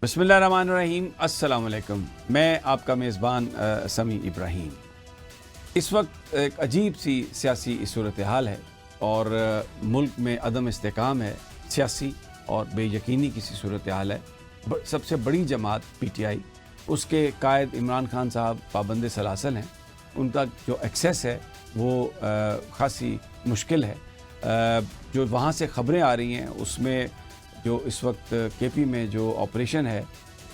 بسم اللہ الرحمن الرحیم۔ السلام علیکم، میں آپ کا میزبان سمیع ابراہیم۔ اس وقت ایک عجیب سی سیاسی صورتحال ہے اور ملک میں عدم استحکام ہے، سیاسی اور بے یقینی کی سی صورتحال ہے۔ سب سے بڑی جماعت پی ٹی آئی، اس کے قائد عمران خان صاحب پابند سلاسل ہیں، ان کا جو ایکسیس ہے وہ خاصی مشکل ہے۔ جو وہاں سے خبریں آ رہی ہیں اس میں جو اس وقت کے پی میں جو آپریشن ہے،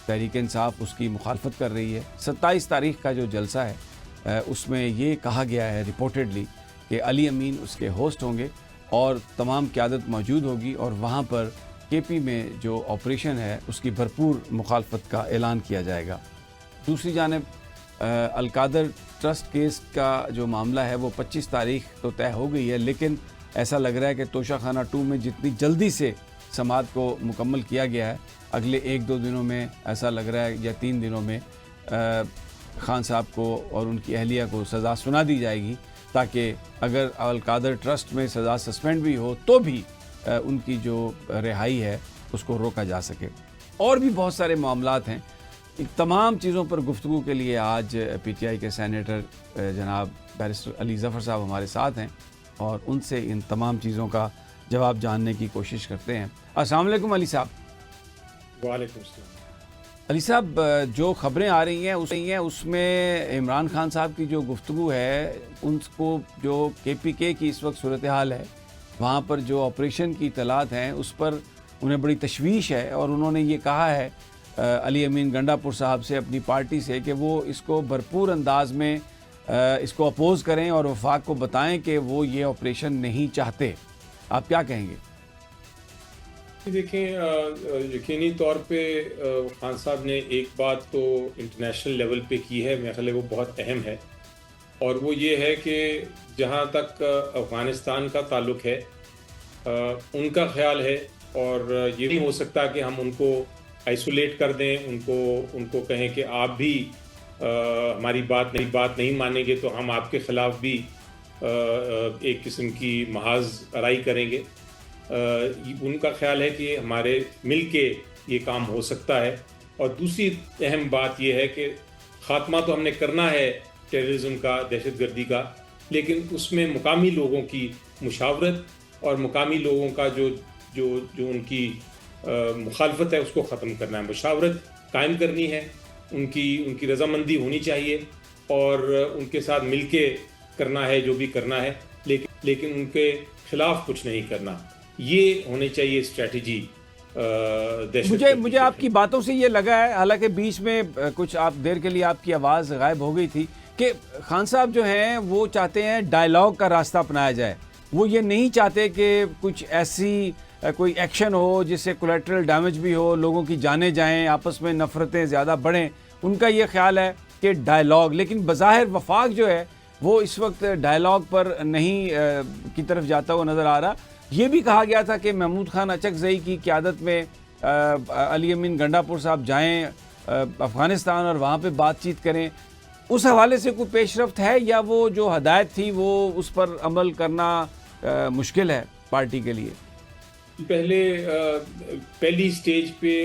تحریک انصاف اس کی مخالفت کر رہی ہے۔ 27 تاریخ کا جو جلسہ ہے اس میں یہ کہا گیا ہے ریپورٹڈلی کہ علی امین اس کے ہوسٹ ہوں گے اور تمام قیادت موجود ہوگی، اور وہاں پر کے پی میں جو آپریشن ہے اس کی بھرپور مخالفت کا اعلان کیا جائے گا۔ دوسری جانب القادر ٹرسٹ کیس کا جو معاملہ ہے وہ 25 تاریخ تو طے ہو گئی ہے، لیکن ایسا لگ رہا ہے کہ توشہ خانہ 2 میں جتنی جلدی سے سماعت کو مکمل کیا گیا ہے، اگلے 1-2 دنوں میں ایسا لگ رہا ہے یا 3 دنوں میں خان صاحب کو اور ان کی اہلیہ کو سزا سنا دی جائے گی، تاکہ اگر القادر ٹرسٹ میں سزا سسپینڈ بھی ہو تو بھی ان کی جو رہائی ہے اس کو روکا جا سکے۔ اور بھی بہت سارے معاملات ہیں۔ ان تمام چیزوں پر گفتگو کے لیے آج پی ٹی آئی کے سینیٹر جناب بیرسٹر علی ظفر صاحب ہمارے ساتھ ہیں اور ان سے ان تمام چیزوں کا جواب جاننے کی کوشش کرتے ہیں۔ السلام علیکم علی صاحب۔ وعلیکم السلام۔ علی صاحب، جو خبریں آ رہی ہیں اس میں عمران خان صاحب کی جو گفتگو ہے، ان کو جو کے پی کے کی اس وقت صورتحال ہے، وہاں پر جو آپریشن کی اطلاعات ہیں اس پر انہیں بڑی تشویش ہے، اور انہوں نے یہ کہا ہے علی امین گنڈا پور صاحب سے، اپنی پارٹی سے، کہ وہ اس کو بھرپور انداز میں اس کو اپوز کریں اور وفاق کو بتائیں کہ وہ یہ آپریشن نہیں چاہتے۔ آپ کیا کہیں گے؟ دیکھیں، یقینی طور پہ خان صاحب نے ایک بات تو انٹرنیشنل لیول پہ کی ہے، میرے خیال ہے وہ بہت اہم ہے، اور وہ یہ ہے کہ جہاں تک افغانستان کا تعلق ہے، ان کا خیال ہے، اور یہ نہیں ہو سکتا کہ ہم ان کو آئسولیٹ کر دیں، ان کو کہیں کہ آپ بھی ہماری بات نہیں مانیں گے تو ہم آپ کے خلاف بھی ایک قسم کی محاذ آرائی کریں گے۔ ان کا خیال ہے کہ ہمارے مل کے یہ کام ہو سکتا ہے۔ اور دوسری اہم بات یہ ہے کہ خاتمہ تو ہم نے کرنا ہے ٹیررزم کا، دہشت گردی کا، لیکن اس میں مقامی لوگوں کی مشاورت اور مقامی لوگوں کا جو ان کی مخالفت ہے اس کو ختم کرنا ہے، مشاورت قائم کرنی ہے، ان کی رضامندی ہونی چاہیے، اور ان کے ساتھ مل کے کرنا ہے جو بھی کرنا ہے، لیکن ان کے خلاف کچھ نہیں کرنا۔ یہ ہونی چاہیے اسٹریٹجی۔ مجھے آپ کی باتوں سے یہ لگا ہے، حالانکہ بیچ میں کچھ دیر کے لیے آپ کی آواز غائب ہو گئی تھی، کہ خان صاحب جو ہیں وہ چاہتے ہیں ڈائیلاگ کا راستہ اپنایا جائے۔ وہ یہ نہیں چاہتے کہ کچھ ایسی کوئی ایکشن ہو جس سے کولیٹرل ڈیمیج بھی ہو، لوگوں کی جانیں جائیں، آپس میں نفرتیں زیادہ بڑھیں۔ ان کا یہ خیال ہے کہ ڈائیلاگ، لیکن بظاہر وفاق جو ہے وہ اس وقت ڈائیلاگ پر نہیں کی طرف جاتا ہوا نظر آ رہا۔ یہ بھی کہا گیا تھا کہ محمود خان اچکزئی کی قیادت میں علی امین گنڈا پور صاحب جائیں افغانستان اور وہاں پہ بات چیت کریں۔ اس حوالے سے کوئی پیش رفت ہے، یا وہ جو ہدایت تھی وہ اس پر عمل کرنا مشکل ہے پارٹی کے لیے؟ پہلی سٹیج پہ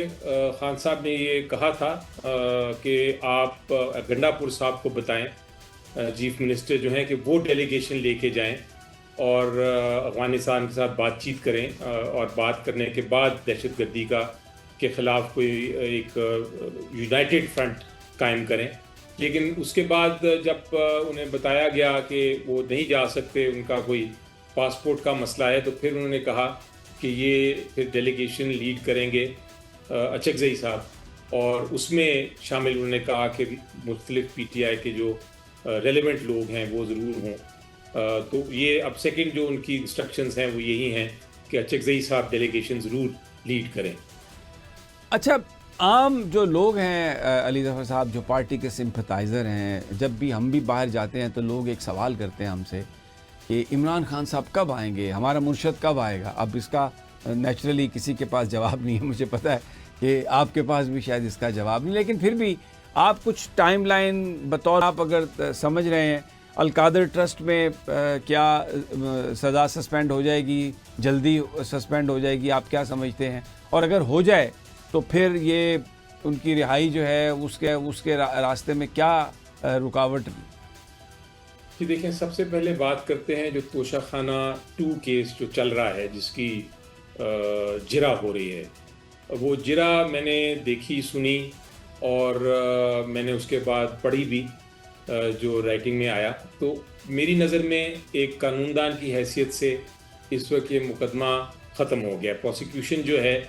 خان صاحب نے یہ کہا تھا کہ آپ گنڈا پور صاحب کو بتائیں، چیف منسٹر جو ہیں، کہ وہ ڈیلیگیشن لے کے جائیں اور افغانستان کے ساتھ بات چیت کریں، اور بات کرنے کے بعد دہشت گردی کے خلاف کوئی ایک یونائٹڈ فرنٹ قائم کریں۔ لیکن اس کے بعد جب انہیں بتایا گیا کہ وہ نہیں جا سکتے، ان کا کوئی پاسپورٹ کا مسئلہ ہے، تو پھر انہوں نے کہا کہ یہ پھر ڈیلیگیشن لیڈ کریں گے اچکزئی صاحب، اور اس میں شامل انہوں نے کہا کہ مختلف پی ٹی آئی کے جو ریلیونٹ لوگ ہیں وہ ضرور ہوں۔ تو یہ اب سیکنڈ جو ان کی انسٹرکشنز ہیں وہ یہی ہیں کہ اچکزئی صاحب ڈیلیگیشن ضرور لیڈ کریں۔ اچھا، عام جو لوگ ہیں علی ظفر صاحب، جو پارٹی کے سمپتھائزر ہیں، جب بھی ہم بھی باہر جاتے ہیں تو لوگ ایک سوال کرتے ہیں ہم سے کہ عمران خان صاحب کب آئیں گے، ہمارا مرشد کب آئے گا؟ اب اس کا نیچرلی کسی کے پاس جواب نہیں ہے، مجھے پتہ ہے کہ آپ کے پاس بھی شاید اس کا جواب نہیں، لیکن پھر بھی آپ کچھ ٹائم لائن بطور آپ اگر سمجھ رہے ہیں، القادر ٹرسٹ میں کیا سزا سسپینڈ ہو جائے گی، جلدی سسپینڈ ہو جائے گی، آپ کیا سمجھتے ہیں؟ اور اگر ہو جائے تو پھر یہ ان کی رہائی جو ہے اس کے راستے میں کیا رکاوٹ؟ جی دیکھیں، سب سے پہلے بات کرتے ہیں جو توشہ خانہ 2 کیس جو چل رہا ہے، جس کی جرا ہو رہی ہے. وہ جرا میں نے دیکھی، سنی، اور میں نے اس کے بعد پڑھی بھی جو رائٹنگ میں آیا. تو میری نظر میں ایک قانون دان کی حیثیت سے اس وقت یہ مقدمہ ختم ہو گیا. پروسیکیوشن جو ہے،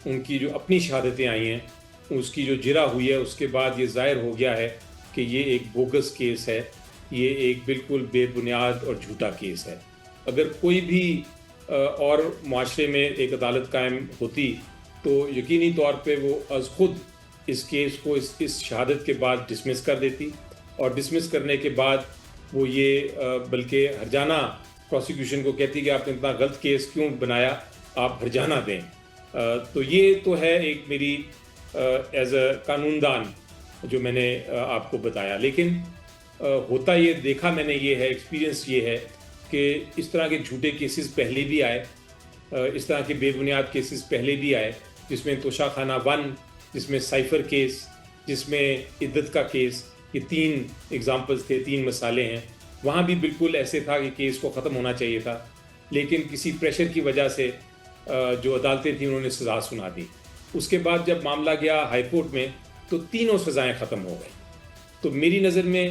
ان کی جو اپنی شہادتیں آئی ہیں، اس کی جو جرا ہوئی ہے، اس کے بعد یہ ظاہر ہو گیا ہے کہ یہ ایک بوگس کیس ہے، یہ ایک بالکل بے بنیاد اور جھوٹا کیس ہے. اگر کوئی بھی اور معاشرے میں ایک عدالت قائم ہوتی تو یقینی طور پہ وہ از خود اس کیس کو اس شہادت کے بعد ڈسمس کر دیتی، اور ڈسمس کرنے کے بعد وہ یہ بلکہ ہرجانہ پروسیکیوشن کو کہتی کہ آپ نے اتنا غلط کیس کیوں بنایا، آپ ہرجانہ دیں. تو یہ تو ہے ایک میری ایز اے قانون دان جو میں نے آپ کو بتایا. لیکن ہوتا یہ دیکھا میں نے، یہ ہے ایکسپیرینس، یہ ہے کہ اس طرح کے جھوٹے کیسز پہلے بھی آئے، اس طرح کے بے بنیاد کیسز پہلے بھی آئے، جس میں توشہ خانہ 1، جس میں سائفر کیس، جس میں عدت کا کیس. یہ 3 ایگزامپلز تھے، 3 مسالے ہیں. وہاں بھی بالکل ایسے تھا کہ کیس کو ختم ہونا چاہیے تھا، لیکن کسی پریشر کی وجہ سے جو عدالتیں تھیں انہوں نے سزا سنا دی. اس کے بعد جب معاملہ گیا ہائی کورٹ میں تو تینوں سزائیں ختم ہو گئیں. تو میری نظر میں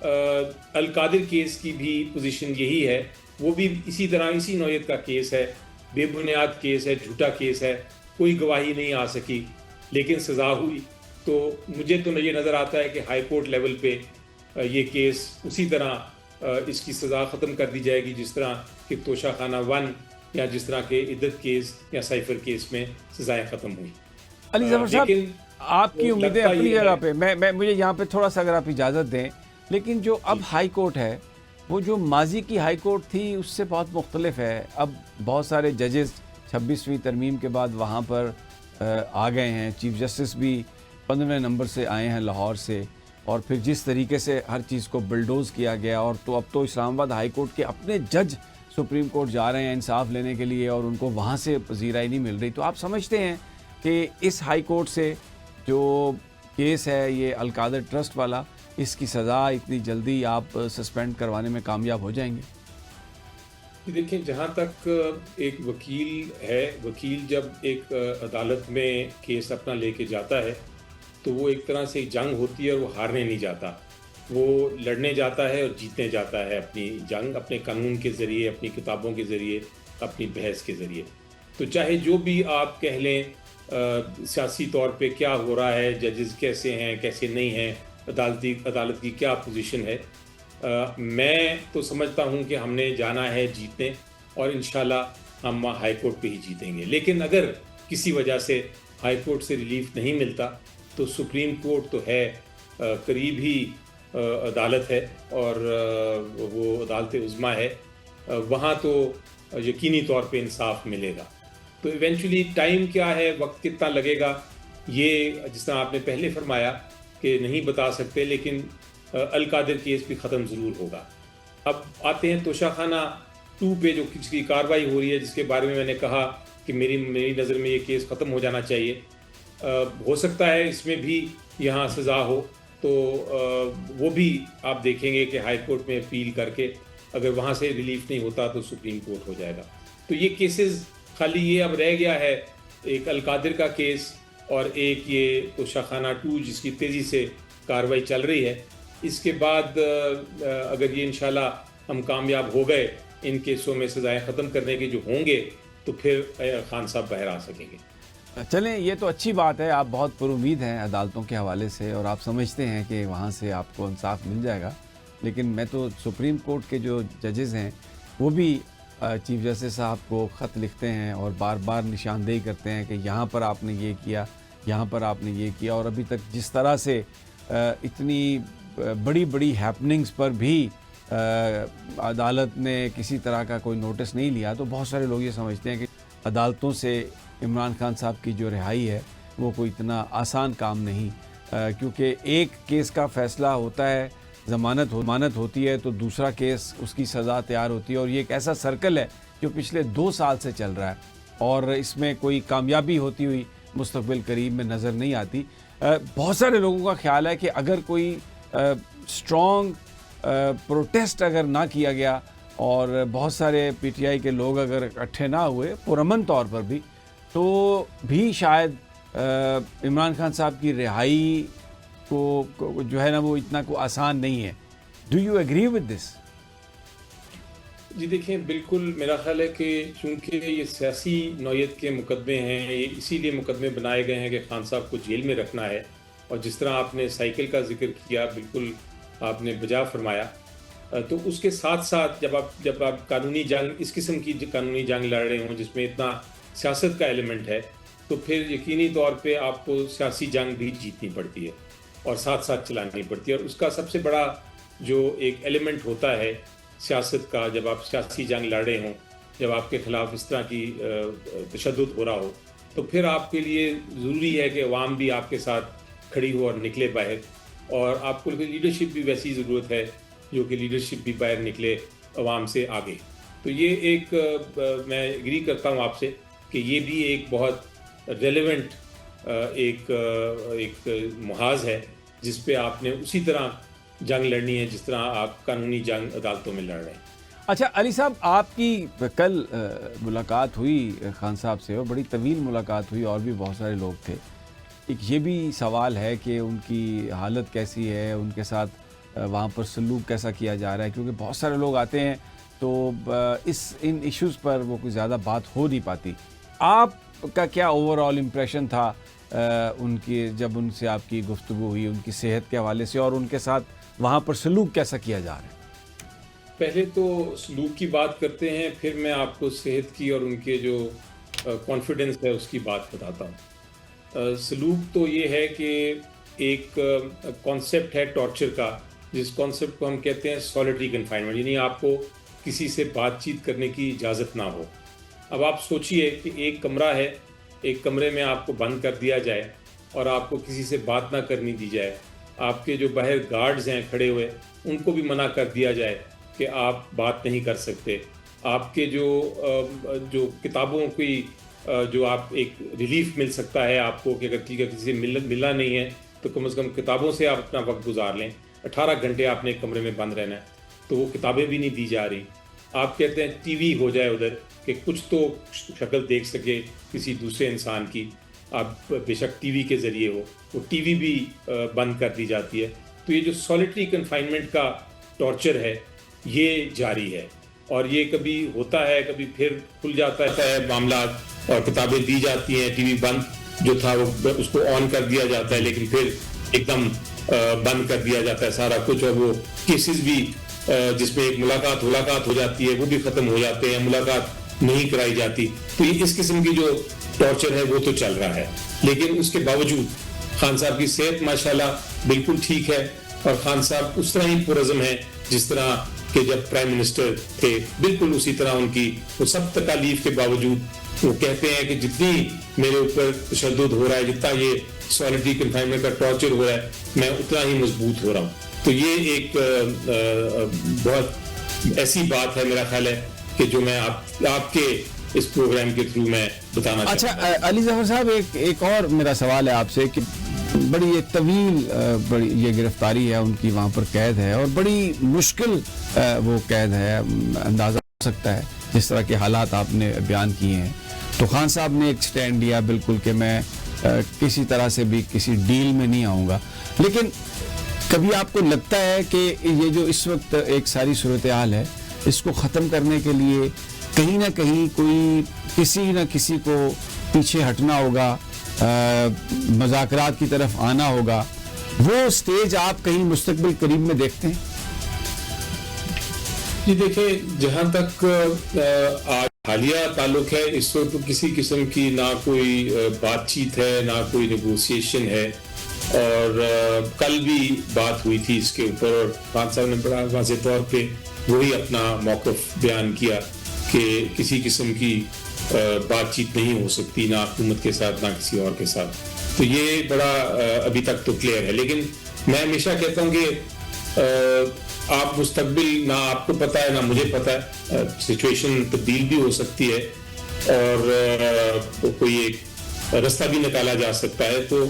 القادر کیس کی بھی پوزیشن یہی ہے. وہ بھی اسی طرح اسی نوعیت کا کیس ہے، بے بنیاد کیس ہے، جھوٹا کیس ہے، کوئی گواہی نہیں آ سکی لیکن سزا ہوئی. تو مجھے تو یہ نظر آتا ہے کہ ہائی کورٹ لیول پہ یہ کیس اسی طرح اس کی سزا ختم کر دی جائے گی جس طرح کہ توشہ خانہ 1 یا جس طرح کے عدت کیس یا سائفر کیس میں سزائیں ختم ہوئی. علی ظفر صاحب، آپ کی امیدیں اپنی جگہ پہ، میں مجھے یہاں پہ تھوڑا سا اگر آپ اجازت دیں، لیکن جو اب ہائی کورٹ ہے وہ جو ماضی کی ہائی کورٹ تھی اس سے بہت مختلف ہے. اب بہت سارے ججز 26ویں ترمیم کے بعد وہاں پر آ گئے ہیں. چیف جسٹس بھی 15 نمبر سے آئے ہیں لاہور سے، اور پھر جس طریقے سے ہر چیز کو بلڈوز کیا گیا، اور تو اب تو اسلام آباد ہائی کورٹ کے اپنے جج سپریم کورٹ جا رہے ہیں انصاف لینے کے لیے، اور ان کو وہاں سے پذیرائی نہیں مل رہی. تو آپ سمجھتے ہیں کہ اس ہائی کورٹ سے جو کیس ہے یہ القادر ٹرسٹ والا، اس کی سزا اتنی جلدی آپ سسپینڈ کروانے میں کامیاب ہو جائیں گے؟ دیکھیں، جہاں تک ایک وکیل ہے، وکیل جب ایک عدالت میں کیس اپنا لے کے جاتا ہے تو وہ ایک طرح سے جنگ ہوتی ہے، اور وہ ہارنے نہیں جاتا، وہ لڑنے جاتا ہے اور جیتنے جاتا ہے اپنی جنگ، اپنے قانون کے ذریعے، اپنی کتابوں کے ذریعے، اپنی بحث کے ذریعے. تو چاہے جو بھی آپ کہہ لیں سیاسی طور پہ کیا ہو رہا ہے، ججز کیسے ہیں کیسے نہیں ہیں، عدالت کی کیا پوزیشن ہے، میں تو سمجھتا ہوں کہ ہم نے جانا ہے جیتنے، اور انشاءاللہ ہم ہائی کورٹ پہ ہی جیتیں گے. لیکن اگر کسی وجہ سے ہائی کورٹ سے ریلیف نہیں ملتا تو سپریم کورٹ تو ہے قریب ہی عدالت ہے، اور وہ عدالت عظمیٰ ہے، وہاں تو یقینی طور پہ انصاف ملے گا. تو ایونچولی ٹائم کیا ہے، وقت کتنا لگے گا، یہ جس طرح آپ نے پہلے فرمایا کہ نہیں بتا سکتے، لیکن القادر کیس بھی ختم ضرور ہوگا. اب آتے ہیں توشہ خانہ 2 پہ جو جس کی کارروائی ہو رہی ہے، جس کے بارے میں میں نے کہا کہ میری نظر میں یہ کیس ختم ہو جانا چاہیے. ہو سکتا ہے اس میں بھی یہاں سزا ہو، تو وہ بھی آپ دیکھیں گے کہ ہائی کورٹ میں اپیل کر کے اگر وہاں سے ریلیف نہیں ہوتا تو سپریم کورٹ ہو جائے گا. تو یہ کیسز خالی یہ اب رہ گیا ہے، ایک القادر کا کیس اور ایک یہ توشہ خانہ 2 جس کی تیزی سے کارروائی چل رہی ہے. اس کے بعد اگر یہ انشاءاللہ ہم کامیاب ہو گئے ان کیسوں میں سزائیں ختم کرنے کے جو ہوں گے تو پھر خان صاحب باہر آ سکیں گے. چلیں، یہ تو اچھی بات ہے، آپ بہت پر امید ہیں عدالتوں کے حوالے سے، اور آپ سمجھتے ہیں کہ وہاں سے آپ کو انصاف مل جائے گا. لیکن میں تو سپریم کورٹ کے جو ججز ہیں وہ بھی چیف جسٹس صاحب کو خط لکھتے ہیں اور بار بار نشاندہی کرتے ہیں کہ یہاں پر آپ نے یہ کیا، یہاں پر آپ نے یہ کیا، اور ابھی تک جس طرح سے اتنی بڑی بڑی ہیپننگز پر بھی عدالت نے کسی طرح کا کوئی نوٹس نہیں لیا. تو بہت سارے لوگ یہ سمجھتے ہیں کہ عدالتوں سے عمران خان صاحب کی جو رہائی ہے وہ کوئی اتنا آسان کام نہیں، کیونکہ ایک کیس کا فیصلہ ہوتا ہے، ضمانت ہوتی ہے، تو دوسرا کیس اس کی سزا تیار ہوتی ہے، اور یہ ایک ایسا سرکل ہے جو پچھلے 2 سال سے چل رہا ہے، اور اس میں کوئی کامیابی ہوتی ہوئی مستقبل قریب میں نظر نہیں آتی. بہت سارے لوگوں کا خیال ہے کہ اگر کوئی اسٹرانگ پروٹیسٹ اگر نہ کیا گیا اور بہت سارے پی ٹی آئی کے لوگ اگر اکٹھے نہ ہوئے پرامن طور پر بھی, تو بھی شاید عمران خان صاحب کی رہائی کو جو ہے نا وہ اتنا کو آسان نہیں ہے. Do you agree with this? جی دیکھیں, بالکل میرا خیال ہے کہ چونکہ یہ سیاسی نوعیت کے مقدمے ہیں, یہ اسی لیے مقدمے بنائے گئے ہیں کہ خان صاحب کو جیل میں رکھنا ہے. اور جس طرح آپ نے سائیکل کا ذکر کیا, بالکل آپ نے بجا فرمایا. تو اس کے ساتھ ساتھ جب آپ قانونی جنگ, اس قسم کی قانونی جنگ لڑ رہے ہوں جس میں اتنا سیاست کا ایلیمنٹ ہے, تو پھر یقینی طور پہ آپ کو سیاسی جنگ بھی جیتنی پڑتی ہے اور ساتھ ساتھ چلانی پڑتی ہے. اور اس کا سب سے بڑا جو ایک ایلیمنٹ ہوتا ہے سیاست کا, جب آپ سیاسی جنگ لڑ رہے ہوں, جب آپ کے خلاف اس طرح کی تشدد ہو رہا ہو, تو پھر آپ کے لیے ضروری ہے کہ عوام بھی آپ کے ساتھ کھڑی ہو اور نکلے باہر. اور آپ کو لیڈرشپ بھی ویسی ضرورت ہے جو کہ لیڈرشپ بھی باہر نکلے عوام سے آگے. تو یہ ایک میں ایگری کرتا ہوں آپ سے کہ یہ بھی ایک بہت ریلیونٹ ایک محاذ ہے جس پہ آپ نے اسی طرح جنگ لڑنی ہے جس طرح آپ قانونی جنگ عدالتوں میں لڑ رہے ہیں. اچھا علی صاحب, آپ کی کل ملاقات ہوئی خان صاحب سے, اور بڑی طویل ملاقات ہوئی, اور بھی بہت سارے لوگ تھے. ایک یہ بھی سوال ہے کہ ان کی حالت کیسی ہے, ان کے ساتھ وہاں پر سلوک کیسا کیا جا رہا ہے, کیونکہ بہت سارے لوگ آتے ہیں تو ان ایشوز پر وہ کوئی زیادہ بات ہو نہیں پاتی. آپ کا کیا اوور آل امپریشن تھا ان کی, جب ان سے آپ کی گفتگو ہوئی, ان کی صحت کے حوالے سے, اور ان کے ساتھ وہاں پر سلوک کیسا کیا جا رہا ہے؟ پہلے تو سلوک کی بات کرتے ہیں, پھر میں آپ کو صحت کی اور ان کے جو کانفیڈنس ہے اس کی بات بتاتا ہوں. سلوک تو یہ ہے کہ ایک کانسیپٹ ہے ٹارچر کا, جس کانسیپٹ کو ہم کہتے ہیں سولیٹری کنفائنمنٹ, یعنی آپ کو کسی سے بات چیت کرنے کی اجازت نہ ہو. اب آپ سوچئے کہ ایک کمرہ ہے, ایک کمرے میں آپ کو بند کر دیا جائے اور آپ کو کسی سے بات نہ کرنی دی جائے. آپ کے جو باہر گارڈز ہیں کھڑے ہوئے, ان کو بھی منع کر دیا جائے کہ آپ بات نہیں کر سکتے. آپ کے جو کتابوں کی جو آپ ایک ریلیف مل سکتا ہے آپ کو کہ اگر کسی سے ملنا نہیں ہے تو کم از کم کتابوں سے آپ اپنا وقت گزار لیں. 18 گھنٹے آپ نے ایک کمرے میں بند رہنا ہے, تو وہ کتابیں بھی نہیں دی جا رہی. آپ کہتے ہیں ٹی وی ہو جائے ادھر کہ کچھ تو شکل دیکھ سکے کسی دوسرے انسان کی, آپ بے شک ٹی وی کے ذریعے ہو, وہ ٹی وی بھی بند کر دی جاتی ہے. تو یہ جو سولیٹری کنفائنمنٹ کا ٹارچر ہے یہ جاری ہے, اور یہ کبھی ہوتا ہے, کبھی پھر کھل جاتا ہے معاملات اور کتابیں دی جاتی ہیں, ٹی وی بند جو تھا وہ اس کو آن کر دیا جاتا ہے, لیکن پھر ایک دم بند کر دیا جاتا ہے سارا کچھ. اور وہ کیسز بھی جس میں ایک ملاقات ہو جاتی ہے وہ بھی ختم ہو جاتے ہیں, ملاقات نہیں کرائی جاتی. تو یہ اس قسم کی جو ٹارچر ہے وہ تو چل رہا ہے. لیکن اس کے باوجود خان صاحب کی صحت ماشاءاللہ بالکل ٹھیک ہے, اور خان صاحب اس طرح ہی پرعزم ہیں جس طرح کہ جب پرائم منسٹر تھے, بالکل اسی طرح ان کی وہ سب تکالیف کے باوجود وہ کہتے ہیں کہ جتنی میرے اوپر تشدد ہو رہا ہے, جتنا یہ سولیٹری کنفائنمنٹ کا ٹارچر ہو رہا ہے, میں اتنا ہی مضبوط ہو رہا ہوں. تو یہ ایک بہت ایسی بات ہے میرا خیال ہے کہ جو میں آپ کے اس پروگرام کے تھرو میں بتانا چاہتا ہوں. اچھا علی ظفر صاحب, ایک اور میرا سوال ہے آپ سے کہ بڑی ایک طویل بڑی یہ گرفتاری ہے ان کی, وہاں پر قید ہے, اور بڑی مشکل وہ قید ہے, اندازہ ہو سکتا ہے جس طرح کے حالات آپ نے بیان کیے ہیں. تو خان صاحب نے ایک سٹینڈ لیا بالکل کہ میں کسی طرح سے بھی کسی ڈیل میں نہیں آؤں گا. لیکن کبھی آپ کو لگتا ہے کہ یہ جو اس وقت ایک ساری صورتحال ہے اس کو ختم کرنے کے لیے کہیں نہ کہیں کوئی کسی نہ کسی کو پیچھے ہٹنا ہوگا, مذاکرات کی طرف آنا ہوگا, وہ سٹیج آپ کہیں مستقبل قریب میں دیکھتے ہیں؟ جی دیکھیں, جہاں تک آج حالیہ تعلق ہے اس وقت کسی قسم کی نہ کوئی بات چیت ہے, نہ کوئی نیگوسیشن ہے. اور کل بھی بات ہوئی تھی اس کے اوپر, اور خان صاحب نے بڑا واضح طور پہ وہی اپنا موقف بیان کیا کہ کسی قسم کی بات چیت نہیں ہو سکتی, نہ حکومت کے ساتھ نہ کسی اور کے ساتھ. تو یہ بڑا ابھی تک تو کلیئر ہے. لیکن میں ہمیشہ کہتا ہوں کہ آپ مستقبل نہ آپ کو پتہ ہے نہ مجھے پتہ ہے, سچویشن تبدیل بھی ہو سکتی ہے, اور کوئی ایک راستہ بھی نکالا جا سکتا ہے. تو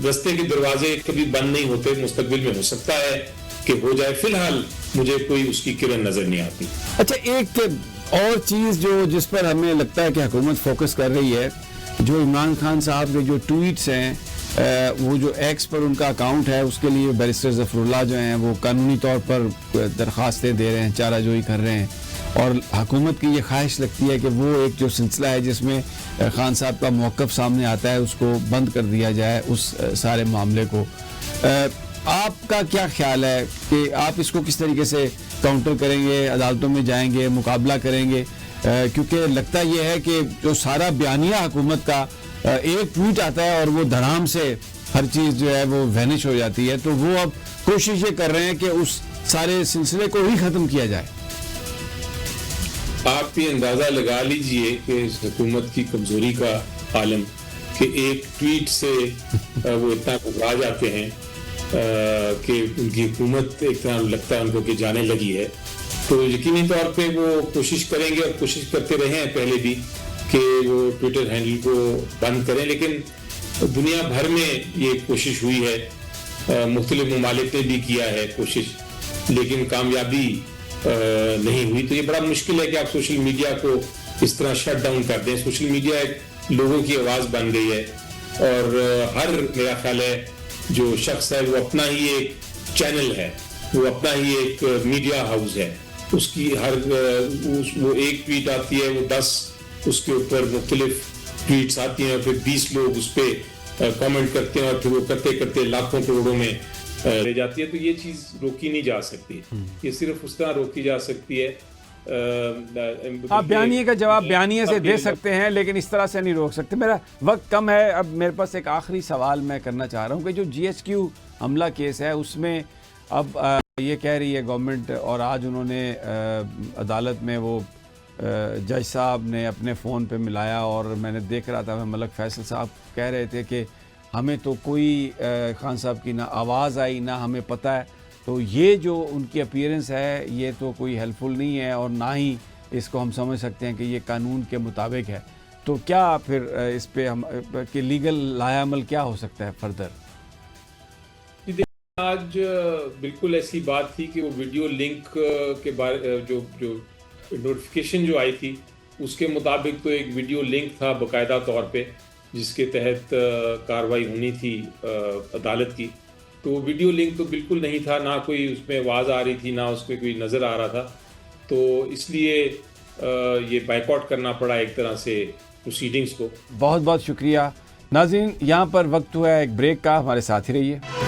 راستے کے دروازے کبھی بند نہیں ہوتے, مستقبل میں ہو سکتا ہے کہ ہو جائے. فی الحال مجھے کوئی اس کی کرن نظر نہیں آتی. اچھا, ایک اور چیز جس پر ہمیں لگتا ہے کہ حکومت فوکس کر رہی ہے, جو عمران خان صاحب کے جو ٹویٹس ہیں, وہ جو ایکس پر ان کا اکاؤنٹ ہے, اس کے لیے بیرسٹر ظفر اللہ جو ہیں وہ قانونی طور پر درخواستیں دے رہے ہیں, چارہ جوئی کر رہے ہیں, اور حکومت کی یہ خواہش لگتی ہے کہ وہ ایک جو سلسلہ ہے جس میں خان صاحب کا موقف سامنے آتا ہے اس کو بند کر دیا جائے, اس سارے معاملے کو. آپ کا کیا خیال ہے کہ آپ اس کو کس طریقے سے کاؤنٹر کریں گے, عدالتوں میں جائیں گے, مقابلہ کریں گے؟ کیونکہ لگتا یہ ہے کہ جو سارا بیانیہ حکومت کا ایک ٹویٹ آتا ہے اور وہ دھڑام سے ہر چیز جو ہے وہ وینش ہو جاتی ہے, تو وہ اب کوشش یہ کر رہے ہیں کہ اس سارے سلسلے کو ہی ختم کیا جائے. آپ یہ اندازہ لگا لیجئے کہ اس حکومت کی کمزوری کا عالم کہ ایک ٹویٹ سے وہ اتنا گھبرا جاتے ہیں کہ ان کی حکومت ایک طرح لگتا ہے ان کو کہ جانے لگی ہے. تو یقینی طور پہ وہ کوشش کریں گے اور کوشش کرتے رہے ہیں پہلے بھی کہ وہ ٹویٹر ہینڈل کو بند کریں, لیکن دنیا بھر میں یہ کوشش ہوئی ہے, مختلف ممالک نے بھی کیا ہے کوشش, لیکن کامیابی نہیں ہوئی. تو یہ بڑا مشکل ہے کہ آپ سوشل میڈیا کو اس طرح شٹ ڈاؤن کر دیں. سوشل میڈیا ایک لوگوں کی آواز بن گئی ہے, اور ہر میرا خیال ہے جو شخص ہے وہ اپنا ہی ایک چینل ہے, وہ اپنا ہی ایک میڈیا ہاؤس ہے. اس کی وہ ایک ٹویٹ آتی ہے, وہ 10 اس کے اوپر مختلف ٹویٹس آتی ہیں, اور پھر 20 لوگ اس پہ کامنٹ کرتے ہیں, اور پھر وہ کرتے کرتے لاکھوں کروڑوں میں لے جاتی ہے. تو یہ چیز روکی نہیں جا سکتی, یہ صرف اس طرح روکی جا سکتی ہے. آپ بیانیے کا جواب بیانیے سے دے سکتے ہیں, لیکن اس طرح سے نہیں روک سکتے. میرا وقت کم ہے, اب میرے پاس ایک آخری سوال میں کرنا چاہ رہا ہوں کہ جو GHQ حملہ کیس ہے اس میں اب یہ کہہ رہی ہے گورنمنٹ, اور آج انہوں نے عدالت میں وہ جج صاحب نے اپنے فون پہ ملایا, اور میں نے دیکھ رہا تھا, ملک فیصل صاحب کہہ رہے تھے کہ ہمیں تو کوئی خان صاحب کی نہ آواز آئی نہ ہمیں پتہ ہے. تو یہ جو ان کی اپیئرنس ہے یہ تو کوئی ہیلپ فل نہیں ہے, اور نہ ہی اس کو ہم سمجھ سکتے ہیں کہ یہ قانون کے مطابق ہے. تو کیا پھر اس پہ ہم کہ لیگل لایا عمل کیا ہو سکتا ہے فردر؟ آج بالکل ایسی بات تھی کہ وہ ویڈیو لنک کے بارے جو نوٹیفیکیشن جو آئی تھی اس کے مطابق تو ایک ویڈیو لنک تھا باقاعدہ طور پہ جس کے تحت کارروائی ہونی تھی عدالت کی. تو وہ ویڈیو لنک تو بالکل نہیں تھا, نہ کوئی اس میں آواز آ رہی تھی, نہ اس میں کوئی نظر آ رہا تھا. تو اس لیے یہ بائیک آؤٹ کرنا پڑا ایک طرح سے پروسیڈنگز کو. بہت بہت شکریہ. ناظرین, یہاں پر وقت ہوا ہے ایک بریک کا, ہمارے ساتھ ہی رہیے.